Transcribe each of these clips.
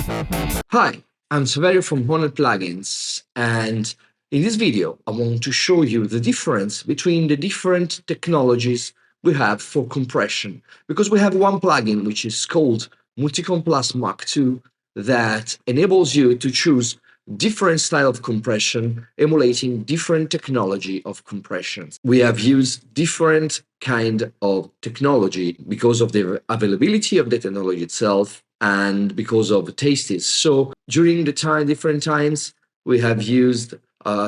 Hi, I'm Saverio from HoRNet Plugins, and in this video, I want to show you the difference between the different technologies we have for compression. Because we have one plugin which is called MultiComp Plus MK2 that enables you to choose different style of compression, emulating different technology of compression. We have used different kind of technology because of the availability of the technology itself and because of the tastes. So during the different times, we have used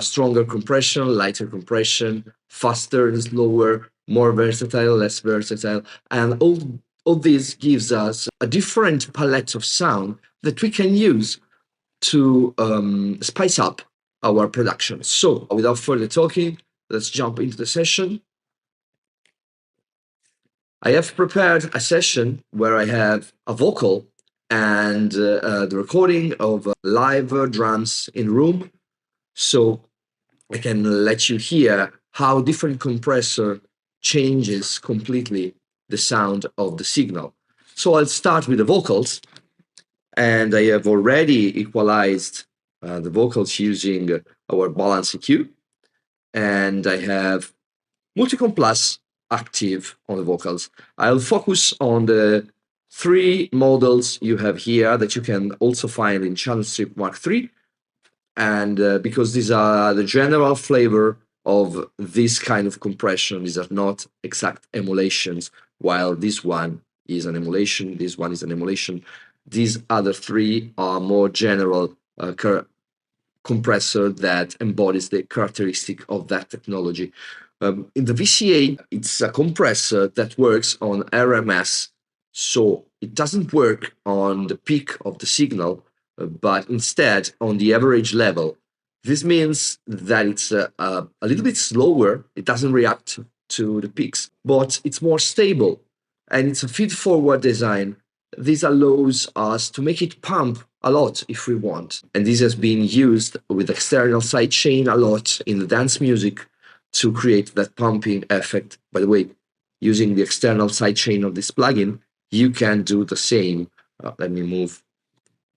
stronger compression, lighter compression, faster and slower, more versatile, less versatile, and all this gives us a different palette of sound that we can use to spice up our production. So without further talking, let's jump into the session. I have prepared a session where I have a vocal and the recording of live drums in room, so I can let you hear how different compressor changes completely the sound of the signal. So I'll start with the vocals, and I have already equalized the vocals using our balance EQ, and I have MultiComp Plus active on the vocals. I'll focus on the three models you have here that you can also find in Channel Strip Mark III, and because these are the general flavor of this kind of compression, these are not exact emulations, while this one is an emulation, this one is an emulation. These other three are more general compressor that embodies the characteristic of that technology. In the VCA, it's a compressor that works on RMS, so it doesn't work on the peak of the signal, but instead on the average level. This means that it's a little bit slower, it doesn't react to the peaks, but it's more stable, and it's a feed-forward design. This allows us to make it pump a lot if we want. And this has been used with external sidechain a lot in the dance music to create that pumping effect. By the way, using the external sidechain of this plugin, you can do the same. Let me move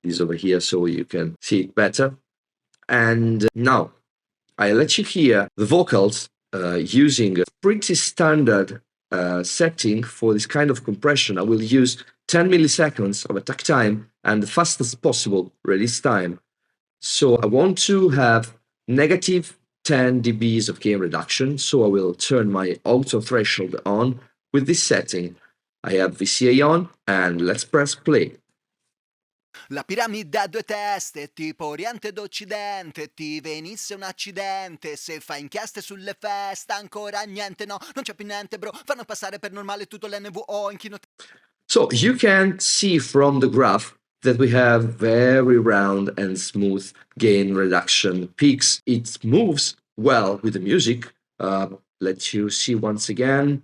this over here so you can see it better. And now I let you hear the vocals using a pretty standard setting for this kind of compression. I will use 10 milliseconds of attack time and the fastest possible release time. So I want to have negative 10 dBs of gain reduction, so I will turn my auto threshold on with this setting. I have VCA on, and let's press play. La piramide ha due teste, tipo Oriente ed Occidente. Ti venisse un accidente, se fai inchieste sulle feste, ancora niente, no, non c'è più niente, bro. Fanno passare per normale tutto l'NVO in chino. So you can see from the graph that we have very round and smooth gain reduction peaks. It moves well with the music. Let you see once again.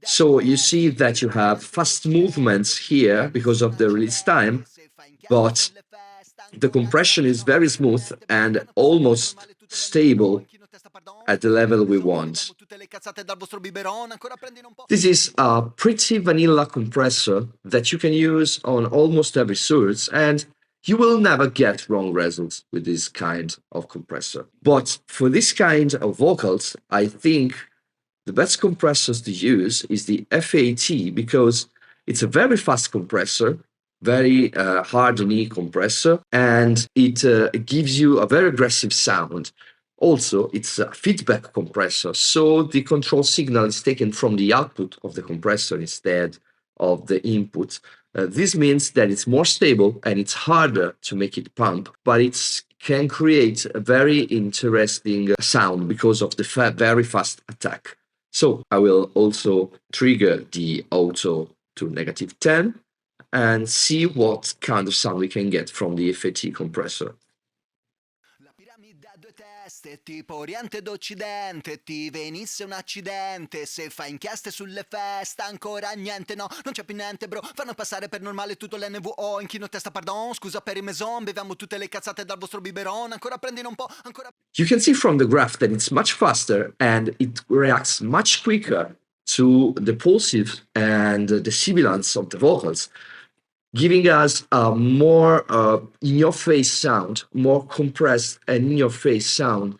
So you see that you have fast movements here because of the release time, but the compression is very smooth and almost stable at the level we want. This is a pretty vanilla compressor that you can use on almost every source, and you will never get wrong results with this kind of compressor. But for this kind of vocals, I think the best compressors to use is the FET, because it's a very fast compressor, very hard-on-ear compressor, and it gives you a very aggressive sound. Also, it's a feedback compressor, so the control signal is taken from the output of the compressor instead of the input. This means that it's more stable and it's harder to make it pump, but it can create a very interesting sound because of the very fast attack. So I will also trigger the auto to negative 10 and see what kind of sound we can get from the FET compressor. Tipo Oriente ed Occidente, ti venisse un accidente, se fai inchieste sulle feste, ancora niente, no, non c'è più niente, bro, fanno passare per normale tutto l'NVO in chino testa, pardon, scusa per i maison, beviamo tutte le cazzate dal vostro biberon, ancora prendine un po', ancora... You can see from the graph that it's much faster and it reacts much quicker to the pulses and the sibilance of the vocals. giving us a more in-your-face sound, more compressed and in-your-face sound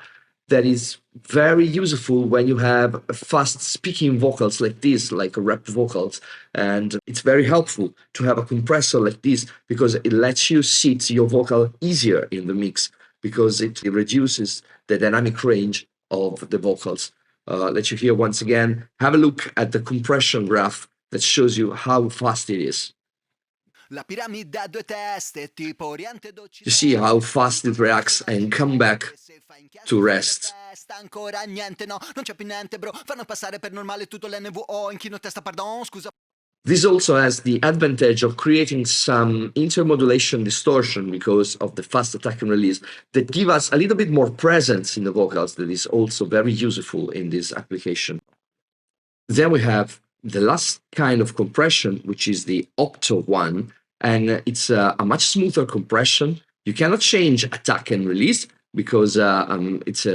that is very useful when you have fast-speaking vocals like this, like rap vocals. And it's very helpful to have a compressor like this because it lets you sit your vocal easier in the mix because it reduces the dynamic range of the vocals. Let you hear once again. Have a look at the compression graph that shows you how fast it is. La piramide a due teste, tipo Oriente ed You see how Occidente, fast it tipo reacts inizio and come d'Occidente, back se fai to inchieste sulle rest. feste, ancora niente, no, non c'è più niente, bro, fanno passare per normale tutto l'NVO, inchino testa, pardon, scusa. This also has the advantage of creating some intermodulation distortion because of the fast attack and release that give us a little bit more presence in the vocals that is also very useful in this application. Then we have the last kind of compression, which is the Opto one, and it's a much smoother compression. You cannot change attack and release because it's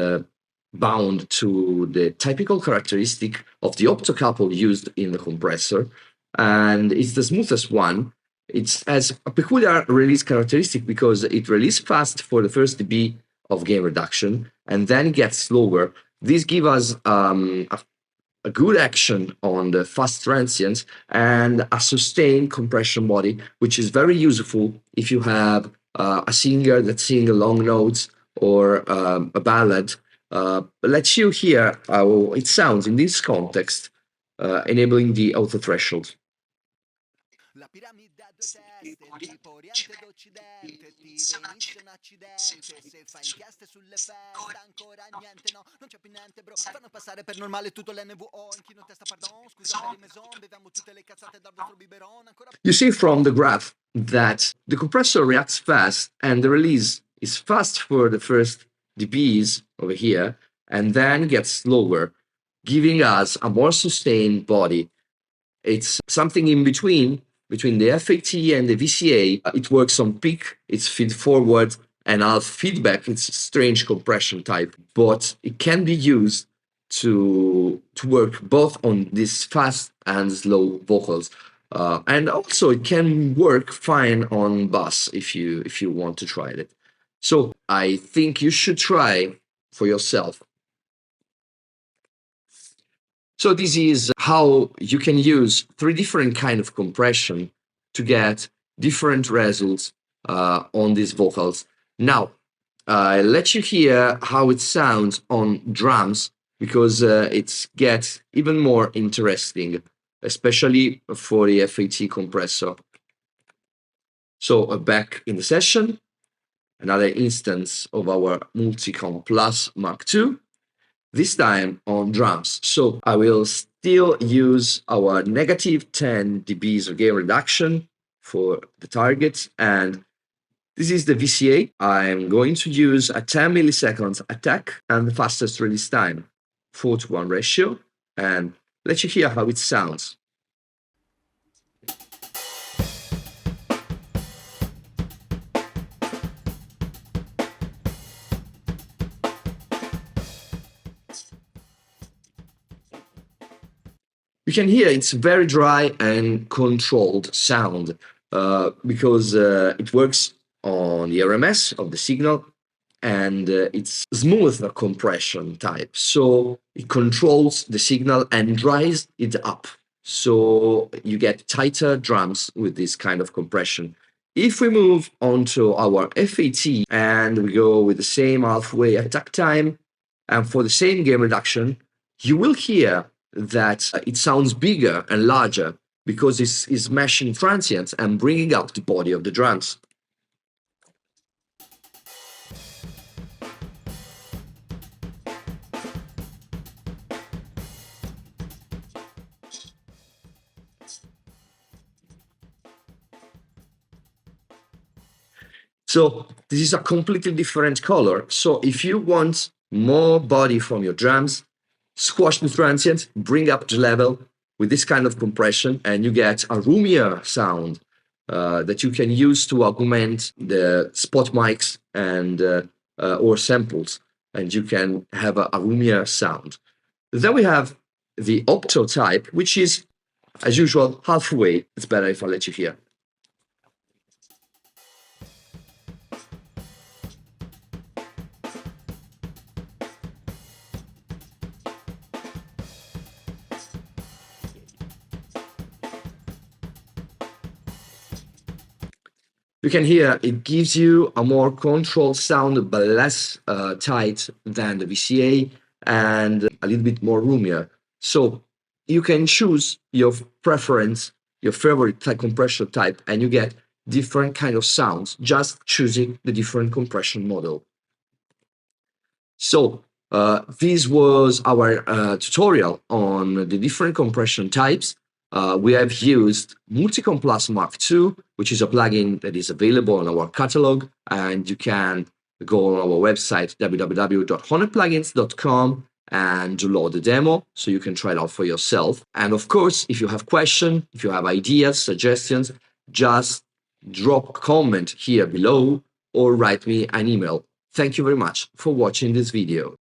bound to the typical characteristic of the optocouple used in the compressor, and it's the smoothest one. It has a peculiar release characteristic because it releases fast for the first dB of gain reduction and then gets slower. This gives us a good action on the fast transients and a sustained compression body, which is very useful if you have a singer that sings long notes or a ballad. Lets you hear how it sounds in this context, enabling the auto threshold. La piramide a due teste, tipo Oriente ed Occidente, tipo inizio un accidente, se fai inchieste sulle feste, ancora niente, no, non c'è più niente, bro, fanno passare per normale tutto l'NVO, inchino testa, pardon, scusa per il maison, beviamo tutte le cazzate dal vostro biberon, ancora. You see from the graph that the compressor reacts fast and the release is fast for the first dBs over here and then gets slower, giving us a more sustained body. It's something in between the FET and the VCA. It works on peak, it's feed forward, and half feedback. It's a strange compression type, but it can be used to work both on these fast and slow vocals. And also it can work fine on bass if you want to try it. So I think you should try for yourself. So this is how you can use 3 different kind of compression to get different results on these vocals. Now, I'll let you hear how it sounds on drums because it gets even more interesting, especially for the FET compressor. So back in the session, another instance of our MultiComp Plus MK2. This time on drums. So I will still use our negative 10 dBs of gain reduction for the target. And this is the VCA. I'm going to use a 10 milliseconds attack and the fastest release time, 4:1 ratio. And let you hear how it sounds. You can hear it's very dry and controlled sound because it works on the RMS of the signal and it's smooth compression type. So it controls the signal and dries it up. So you get tighter drums with this kind of compression. If we move on to our FET and we go with the same halfway attack time and for the same gain reduction, you will hear that it sounds bigger and larger because it's meshing transients and bringing up the body of the drums. So this is a completely different color. So if you want more body from your drums, squash the transient, bring up the level with this kind of compression, and you get a roomier sound that you can use to augment the spot mics and or samples, and you can have a roomier sound. Then we have the Opto type, which is, as usual, halfway. It's better if I let you hear. You can hear it gives you a more controlled sound, but less tight than the VCA and a little bit more roomier. So you can choose your preference, your favorite type compression type, and you get different kind of sounds just choosing the different compression model. So this was our tutorial on the different compression types. We have used MultiComp Plus MK2, which is a plugin that is available on our catalog, and you can go on our website www.hornetplugins.com and download the demo so you can try it out for yourself. And of course, if you have questions, if you have ideas, suggestions, just drop a comment here below or write me an email. Thank you very much for watching this video.